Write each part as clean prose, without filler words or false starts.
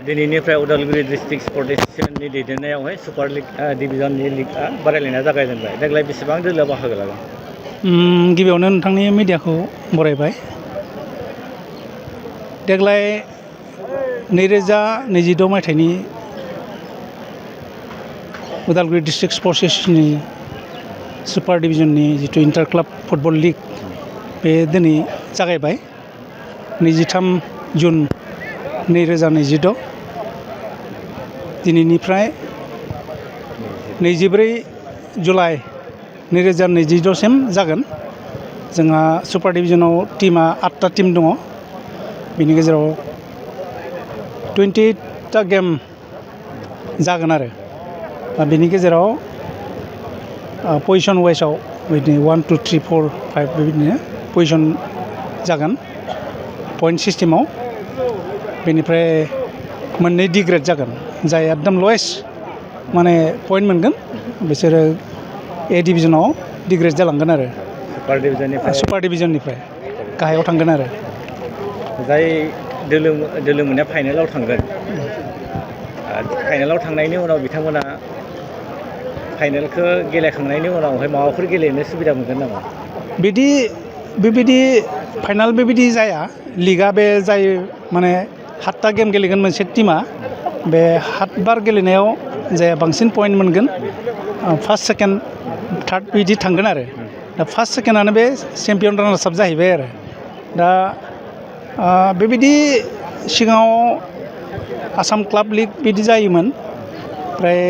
दिनैनिफ्राय Udalguri district sport एस'सिएशननि दैदेननायावहाय सुपार लिग डिभिजननि लिगआ बादायलायनाया जागायजेनबाय। देग्लाय बेसेबां दोलोआ बाहागो लागोन? गिबियावनो नोंथांनि मिडियाखौ बरायबाय। देग्लाय 2026 मायथाइनि उदालगुरि डिस्ट्रिक्ट स्पर्ट्स एस'सिएशननि सुपार डिभिजननि जिथु इन्टार क्लाब फुटबल लिग बे दिनै जागायबाय। 23 जुन 2026 दिनैनिफ्राय 24 जुलाइ 2026 सिम जागोन। जोंहा सुपार डिभिजनाव टीमा 8टा टीम दङ। बेनि गेजेराव 28टा गेम जागोन आरो बेनि गेजेराव पजिशन वाइसआव बिदिनो 1 2 3 4 5 बेबायदिनो पजिशन जागोन पइन्ट सिस्टेमाव। बेनिफ्राय मोननै डिग्रेड जागोन। जाय एकदम लवेस्ट माने पइन्ट मोनगोन बिसोरो ए डिभिजनाव डिग्रेड जालांगोन आरो सुपार डिभिजननिफ्राय गाहायाव थांगोन आरो जाय दोलो मोननाया फाइनालाव थांगोन। फाइनालाव थांनायनि उनाव बिथांमोना फाइनालखौ गेलेखांनायनि उनावहाय माबाफोर गेलेनो सुबिदा मोनगोन नामा? बेबायदि फाइनाल बेबायदि जाया। लिगआ बे जाय माने 7टा गेम गेलेगोन मोनसे टीमा। बे 7 बार गेलेनायाव जाय बांसिन पइन्ट मोनगोन फार्स्ट सेकेन्ड थार्ड बिदि थांगोन आरो दा फार्स्ट सेकेन्डआनो बे चेम्पियन रानार्स आप जाहैबाय आरो दा बेबायदि सिगाङाव आसाम क्लाब लिग बिदि जायोमोन। ओमफ्राय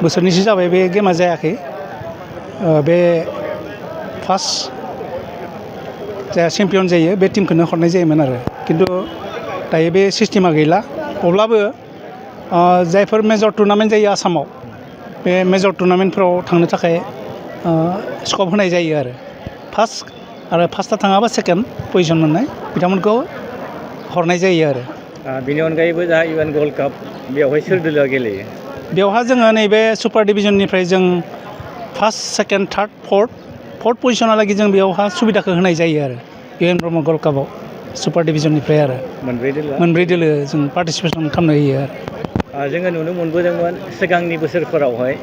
बोसोरनैसो जाबाय बे गेमा जायाखै। बे फार्स्ट जाया चेम्पियन जायो बे टीमखौनो हरनाय जायोमोन आरो खिन्थु दायो बे सिस्टेमा गैला। अब्लाबो जायफोर मेजर टुर्नामेन्ट जायो आसामाव बे मेजर टुर्नामेन्टफोराव थांनो थाखाय स्कप होनाय जायो आरो फार्स्टआ थाङाबा सेकेन्ड पजिशन मोननाय बिथांमोनखौ हरनाय जायो आरो बेनि अनगायैबो जा UN गल्ड काप बेवहाय सोर दोलोआ गेलेयो? बेवहाय जोङो नैबे सुपार डिभिजननिफ्राय जों फार्स्ट सेकेन्ड थार्ड फर्थ पजिशनालागै जों बेयावहा सुबिदाखौ होनाय जायो आरो UN ब्रह्म गल्ड कापआव सुपार डिभिजननिफ्राय आरो मोनब्रै दोलो जों पार्टिसिपेसन खालामनो होयो आरो जोङो नुनो मोनबोदोंमोन सिगांनि बोसोरफोरावहाय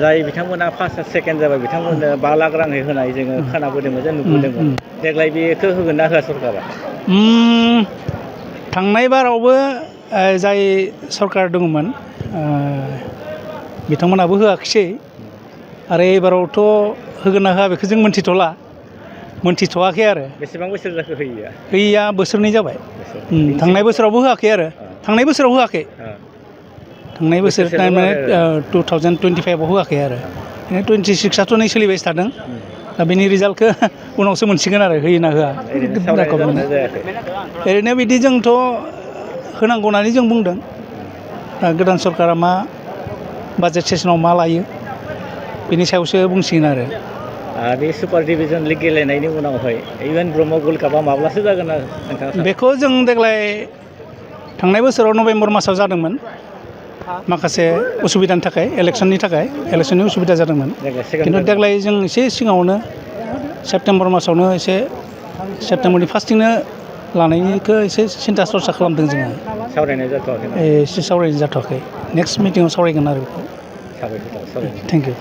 जाय बिथांमोना फार्स्ट सेकेन्ड जाबाय बिथांमोननो 5 लाख राङै होनाय जोङो खोनाबोदोंमोन जों नुबोदोंमोन। देग्लाय बेखौ होगोन ना होआ सरकारा? थांनाय बारावबो जाय सरकार दङमोन बिथांमोनाबो होआखिसै आरो एबारावथ' होगोन ना होआ बेखौ जों मोनथिथ'वाखै आरो बेसेबां बोसोर जाखो होयैया बोसोरनै जाबाय। थांनाय बोसोरावबो होआखै आरो थांनाय बोसोराव होआखै। थांनाय बोसोर 2025आव होआखै आरो 26आथ' नै सोलिबाय थादों। दा बेनि रिजाल्टखौ उनावसो मोनसिगोन आरो होयो ना होआ। ओरैनो बिदि जोंथ' होनांगौ होननानै जों बुंदों। दा गोदान सरकारा मा बाजेट सेसनाव मा लायो बेनि सायावसो बुंसिगोन आरो बे सुपार डिभिजन लिग गेलेनायनि उनावहाय UN ब्रह्म गल्ड कापआ माब्लासो जागोन आरो नोंथाङा? बेखौ जों देग्लाय थांनाय बोसोराव नभेम्बर मासाव जादोंमोन। माखासे उसुबिदानि थाखाय इलेक्सननि उसुबिदा जादोंमोन। खिन्थु देग्लाय जों एसे सिगाङावनो सेप्तेम्बर मासावनो एसे सेप्तेम्बरनि फार्स्टथिंनो लानायनिखौ एसे सिन्था सरसा खालामदों जोङो। सावरायनाय जाथ'वाखै? एसे सावरायनाय जाथ'वाखै। नेक्स्ट मिटिङाव सावरायगोन आरो बेखौ। साबायखर। Thank you.